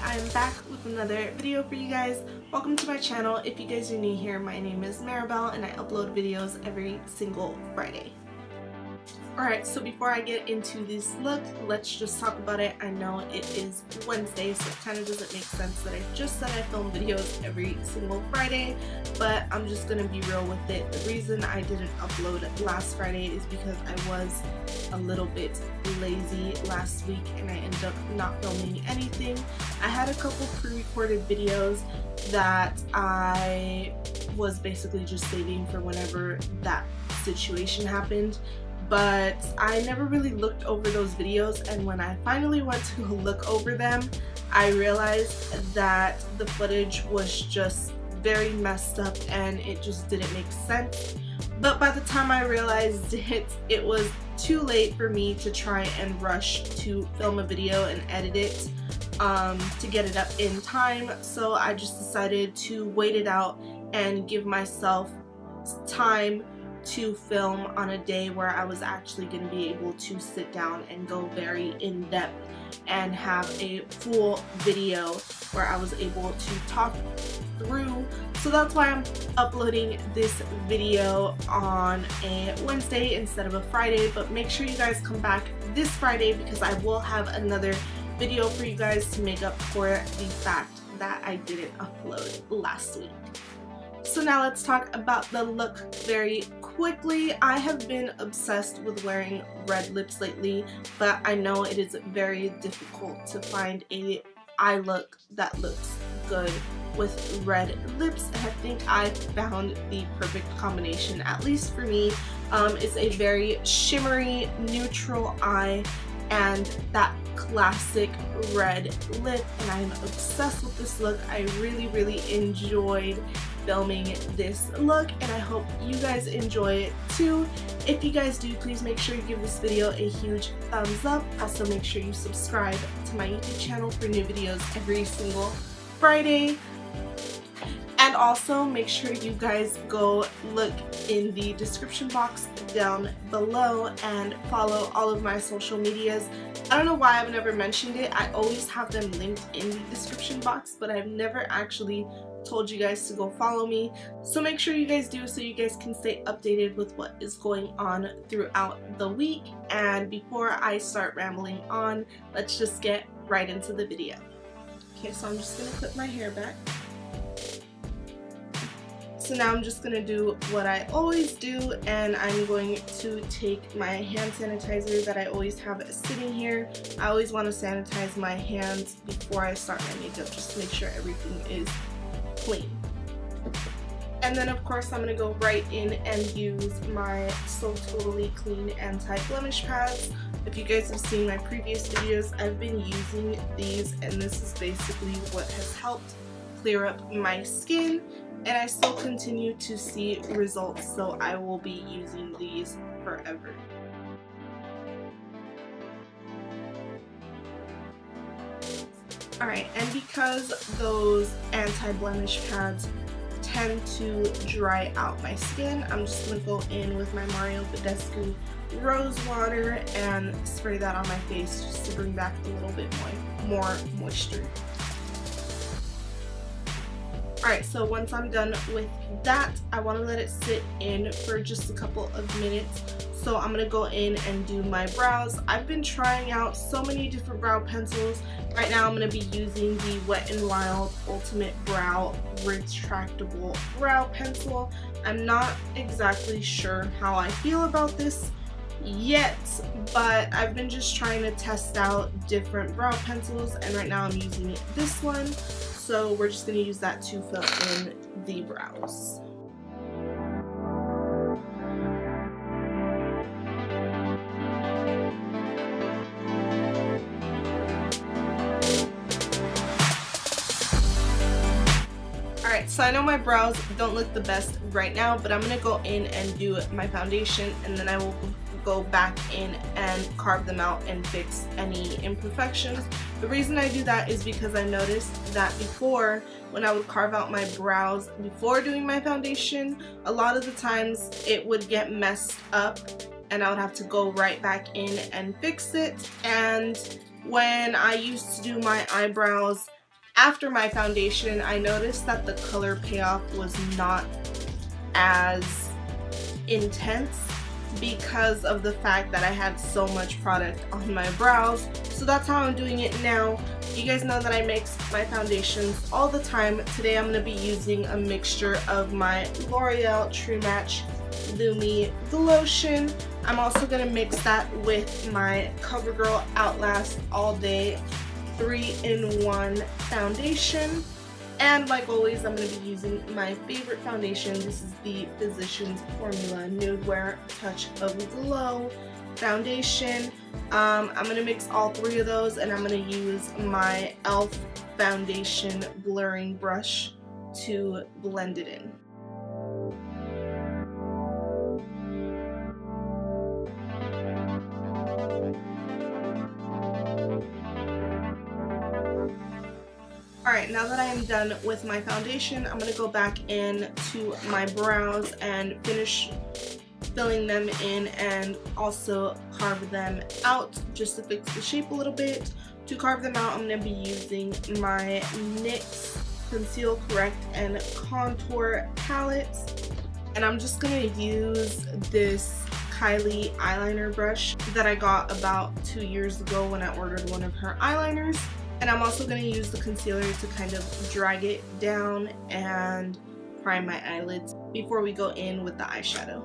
I'm back with another video for you guys. Welcome to my channel. If you guys are new here, my name is Maribel and I upload videos every single Friday. Alright, so before I get into this look, let's just talk about it. I know it is Wednesday, so it kind of doesn't make sense that I just said I film videos every single Friday, but I'm just going to be real with it. The reason I didn't upload last Friday is because I was a little bit lazy last week and I ended up not filming anything. I had a couple pre-recorded videos that I was basically just saving for whenever that situation happened. But I never really looked over those videos, and when I finally went to look over them, I realized that the footage was just very messed up and it just didn't make sense. But by the time I realized it was too late for me to try and rush to film a video and edit it to get it up in time. So I just decided to wait it out and give myself time to film on a day where I was actually going to be able to sit down and go very in depth and have a full video where I was able to talk through. So that's why I'm uploading this video on a Wednesday instead of a Friday, but make sure you guys come back this Friday because I will have another video for you guys to make up for the fact that I didn't upload last week. So now let's talk about the look very quickly. I have been obsessed with wearing red lips lately, but I know it is very difficult to find a eye look that looks good with red lips, and I think I found the perfect combination, at least for me. It's a very shimmery neutral eye and that classic red lip, and I'm obsessed with this look. I really enjoyed filming this look and I hope you guys enjoy it too. If you guys do, please make sure you give this video a huge thumbs up. Also make sure you subscribe to my YouTube channel for new videos every single Friday. And also make sure you guys go look in the description box down below and follow all of my social medias. I don't know why I've never mentioned it. I always have them linked in the description box, but I've never actually told you guys to go follow me. So make sure you guys do so you guys can stay updated with what is going on throughout the week. And before I start rambling on, let's just get right into the video. Okay, so I'm just going to put my hair back. So now I'm just going to do what I always do, and I'm going to take my hand sanitizer that I always have sitting here. I always want to sanitize my hands before I start my makeup just to make sure everything is clean. And then of course I'm going to go right in and use my So Totally Clean Anti-Blemish pads. If you guys have seen my previous videos, I've been using these, and this is basically what has helped clear up my skin, and I still continue to see results, so I will be using these forever. Alright, and because those anti-blemish pads tend to dry out my skin, I'm just going to go in with my Bedescu rose water and spray that on my face just to bring back a little bit more moisture. Alright, so once I'm done with that, I want to let it sit in for just a couple of minutes. So I'm going to go in and do my brows. I've been trying out so many different brow pencils. Right now I'm going to be using the Wet n Wild Ultimate Brow Retractable Brow Pencil. I'm not exactly sure how I feel about this yet, but I've been just trying to test out different brow pencils, and right now I'm using this one. So we're just going to use that to fill in the brows. Alright, so I know my brows don't look the best right now, but I'm going to go in and do my foundation, and then I will go back in and carve them out and fix any imperfections. The reason I do that is because I noticed that before, when I would carve out my brows before doing my foundation, a lot of the times it would get messed up and I would have to go right back in and fix it. And when I used to do my eyebrows after my foundation, I noticed that the color payoff was not as intense because of the fact that I had so much product on my brows. So that's how I'm doing it now. You guys know that I mix my foundations all the time. Today I'm going to be using a mixture of my L'Oreal True Match Lumi Glotion. I'm also going to mix that with my Covergirl Outlast All Day 3-in-1 foundation. And like always, I'm going to be using my favorite foundation. This is the Physicians Formula Nude Wear Touch of Glow foundation. I'm going to mix all three of those, and I'm going to use my e.l.f. foundation blurring brush to blend it in. Alright, now that I am done with my foundation, I'm going to go back in to my brows and finish filling them in and also carve them out just to fix the shape a little bit. To carve them out, I'm going to be using my NYX Conceal, Correct, and Contour palettes. And I'm just going to use this Kylie eyeliner brush that I got about 2 years ago when I ordered one of her eyeliners. And I'm also going to use the concealer to kind of drag it down and prime my eyelids before we go in with the eyeshadow.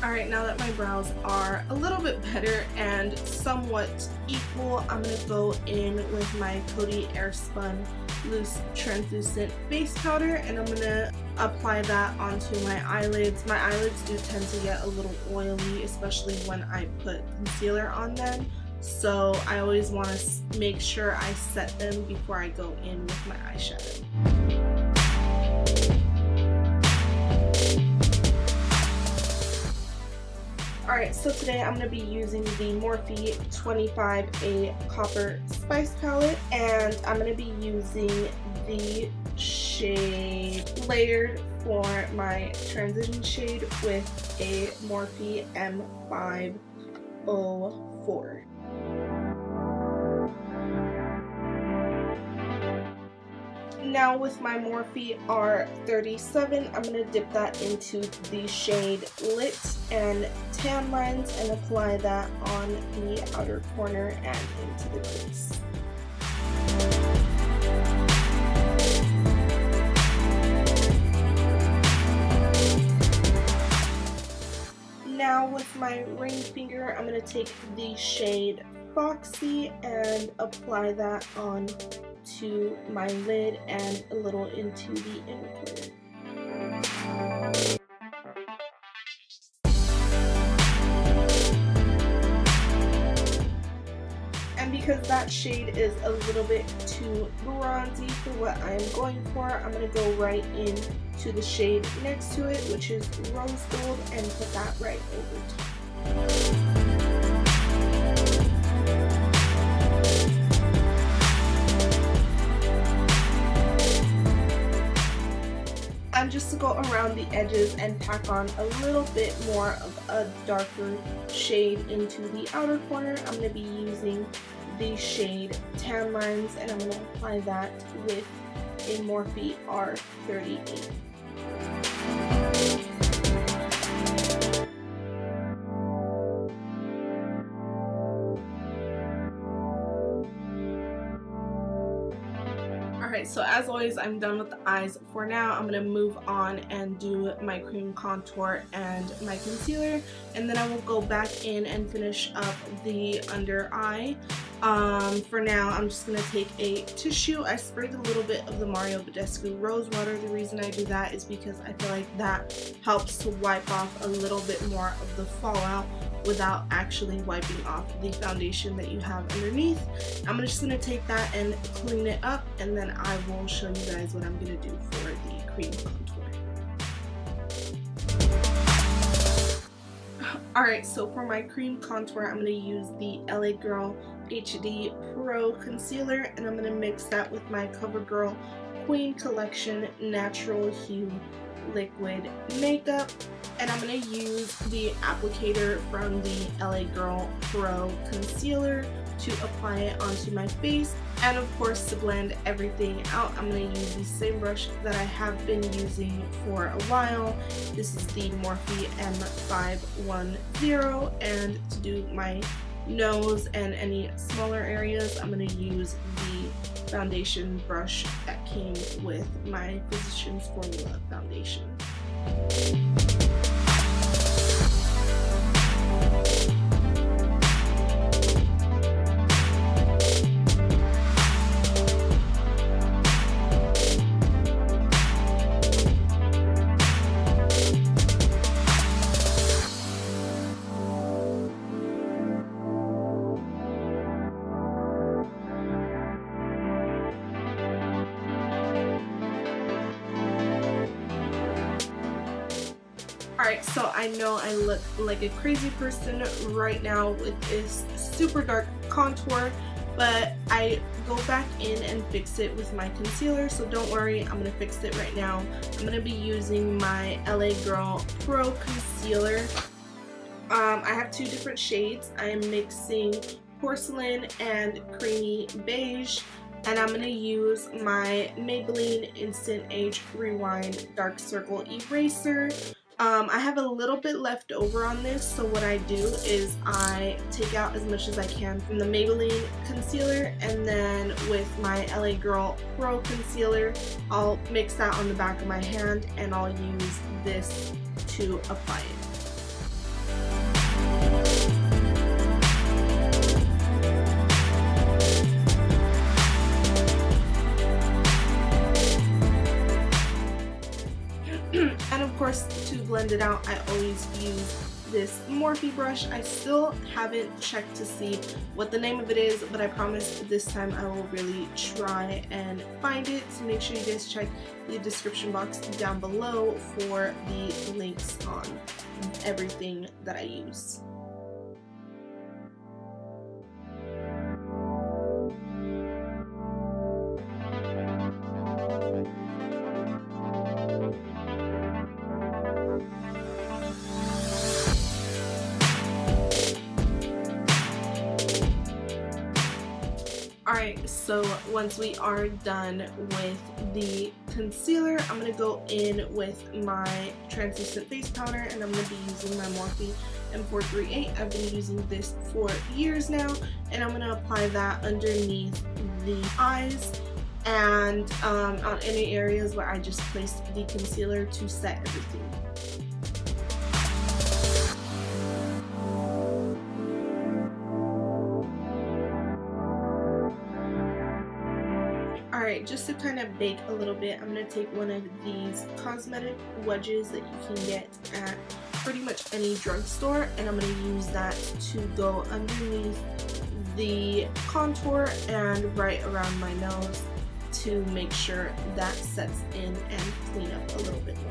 Alright, now that my brows are a little bit better and somewhat equal, I'm going to go in with my Coty Airspun Loose Translucent Base Powder, and I'm going to apply that onto my eyelids. My eyelids do tend to get a little oily, especially when I put concealer on them, so I always want to make sure I set them before I go in with my eyeshadow. Alright, so today I'm going to be using the Morphe 25A Copper Spice Palette, and I'm going to be using the shade Layered for my transition shade with a Morphe M504. Now with my Morphe R37, I'm going to dip that into the shade Lit and Tan Lines and apply that on the outer corner and into the crease. Now with my ring finger, I'm going to take the shade Foxy and apply that on to my lid and a little into the inner corner. And because that shade is a little bit too bronzy for what I'm going for, I'm going to go right in to the shade next to it, which is Rose Gold, and put that right over top. And just to go around the edges and pack on a little bit more of a darker shade into the outer corner, I'm going to be using the shade Tan Lines, and I'm going to apply that with a Morphe R38. Alright, so as always, I'm done with the eyes for now. I'm going to move on and do my cream contour and my concealer, and then I will go back in and finish up the under eye. For now, I'm just going to take a tissue. I sprayed a little bit of the Bedescu Rose Water. The reason I do that is because I feel like that helps to wipe off a little bit more of the fallout without actually wiping off the foundation that you have underneath. I'm just going to take that and clean it up, and then I will show you guys what I'm going to do for the cream contour. Alright, so for my cream contour, I'm going to use the LA Girl HD Pro Concealer, and I'm going to mix that with my CoverGirl Queen Collection Natural Hue Liquid Makeup. And I'm going to use the applicator from the LA Girl Pro Concealer to apply it onto my face. And of course, to blend everything out, I'm going to use the same brush that I have been using for a while. This is the Morphe M510, and to do my nose and any smaller areas, I'm going to use the foundation brush that came with my Physicians Formula foundation. Alright, so I know I look like a crazy person right now with this super dark contour, but I go back in and fix it with my concealer, so don't worry, I'm going to fix it right now. I'm going to be using my LA Girl Pro Concealer. I have two different shades. I am mixing Porcelain and Creamy Beige, and I'm going to use my Maybelline Instant Age Rewind Dark Circle Eraser. I have a little bit left over on this, so what I do is I take out as much as I can from the Maybelline concealer, and then with my LA Girl Pro Concealer, I'll mix that on the back of my hand and I'll use this to apply it. And of course, to blend it out, I always use this Morphe brush. I still haven't checked to see what the name of it is, but I promise this time I will really try and find it. So make sure you guys check the description box down below for the links on everything that I use. Alright, so once we are done with the concealer, I'm going to go in with my translucent face powder, and I'm going to be using my Morphe M438. I've been using this for years now, and I'm going to apply that underneath the eyes and on any areas where I just placed the concealer to set everything. Alright, just to kind of bake a little bit, I'm going to take one of these cosmetic wedges that you can get at pretty much any drugstore, and I'm going to use that to go underneath the contour and right around my nose to make sure that sets in and clean up a little bit more.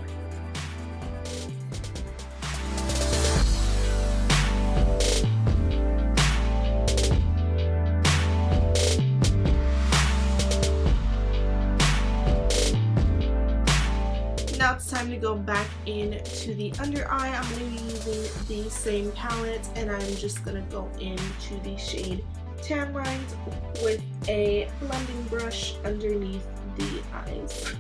Now it's time to go back into the under eye. I'm going to be using the same palette, and I'm just going to go into the shade Tan Lines with a blending brush underneath the eyes.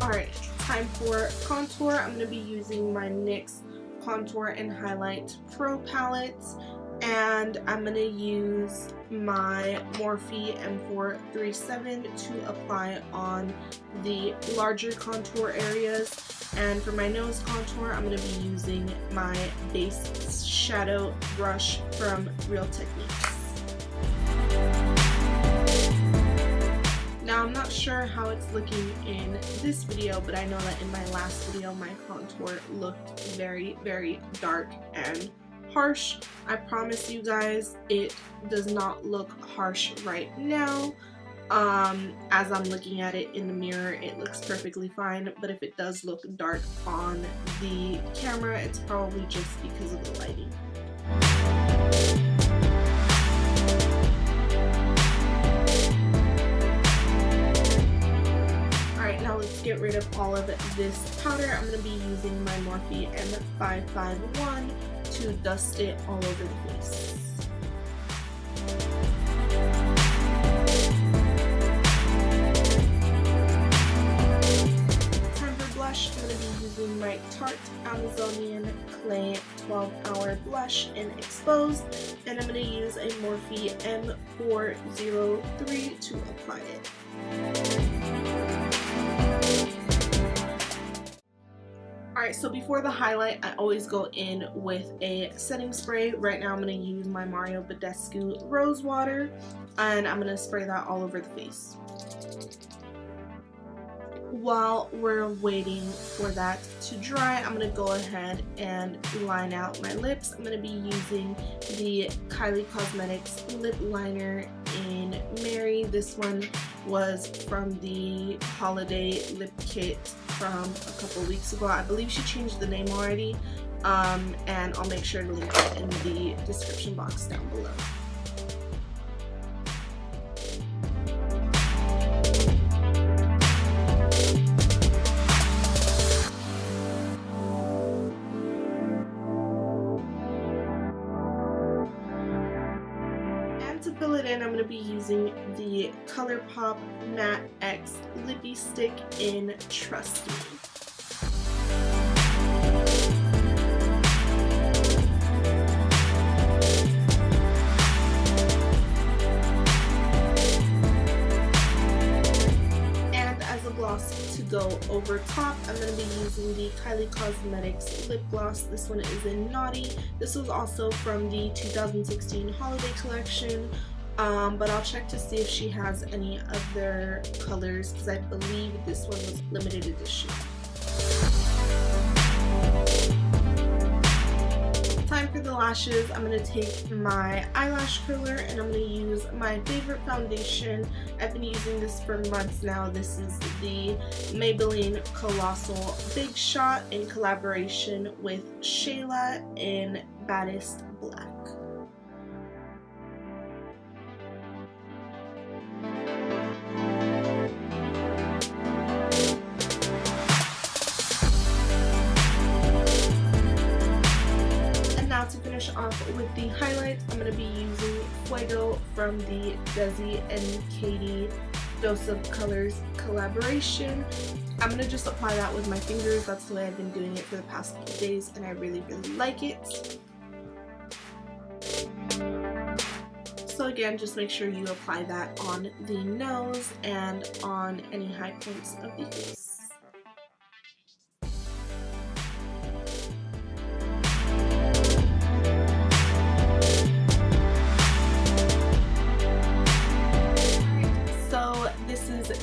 Alright, time for contour. I'm going to be using my NYX Contour and Highlight Pro palette, and I'm going to use my Morphe M437 to apply on the larger contour areas. And for my nose contour, I'm going to be using my base shadow brush from Real Techniques. Now I'm not sure how it's looking in this video, but I know that in my last video my contour looked very, very dark and harsh. I promise you guys it does not look harsh right now. As I'm looking at it in the mirror, it looks perfectly fine, but if it does look dark on the camera, it's probably just because of the lighting. Alright, now let's get rid of all of this powder, I'm going to be using my Morphe M551 to dust it all over the face. Time for blush. I'm going to be using my Tarte Amazonian Clay 12-Hour Blush in Exposed, and I'm going to use a Morphe M403 to apply it. Alright, so before the highlight, I always go in with a setting spray. Right now I'm going to use my Mario Bedescu Rose Water, and I'm going to spray that all over the face. While we're waiting for that to dry, I'm going to go ahead and line out my lips. I'm going to be using the Kylie Cosmetics lip liner in Mary. This one was from the holiday lip kit from a couple weeks ago. I believe she changed the name already, and I'll make sure to link it in the description box down below. To fill it in, I'm going to be using the Colourpop MatteX Lippie Stick in Trust Me. And as a gloss to go over top, I'm going to be using the Kylie Cosmetics lip gloss. This one is in Naughty. This was also from the 2016 holiday collection, but I'll check to see if she has any other colors, because I believe this one was limited edition. Time for the lashes. I'm going to take my eyelash curler and I'm going to use my favorite foundation. I've been using this for months now. This is the Maybelline Colossal Big Shot in collaboration with Shayla in Baddest Black. To finish off with the highlights, I'm going to be using Fuego from the Desi and Katie Dose of Colors collaboration. I'm going to just apply that with my fingers. That's the way I've been doing it for the past couple days, and I really like it. So again, just make sure you apply that on the nose and on any high points of the face.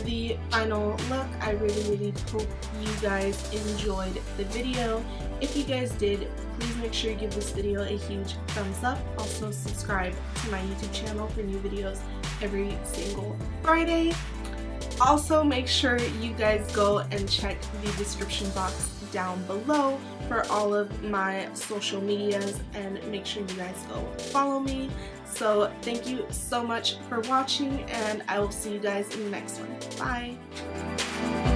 The final look. I really hope you guys enjoyed the video. If you guys did, please make sure you give this video a huge thumbs up. Also subscribe to my YouTube channel for new videos every single Friday. Also make sure you guys go and check the description box down below for all of my social medias, and make sure you guys go follow me. So thank you so much for watching, and I will see you guys in the next one. Bye!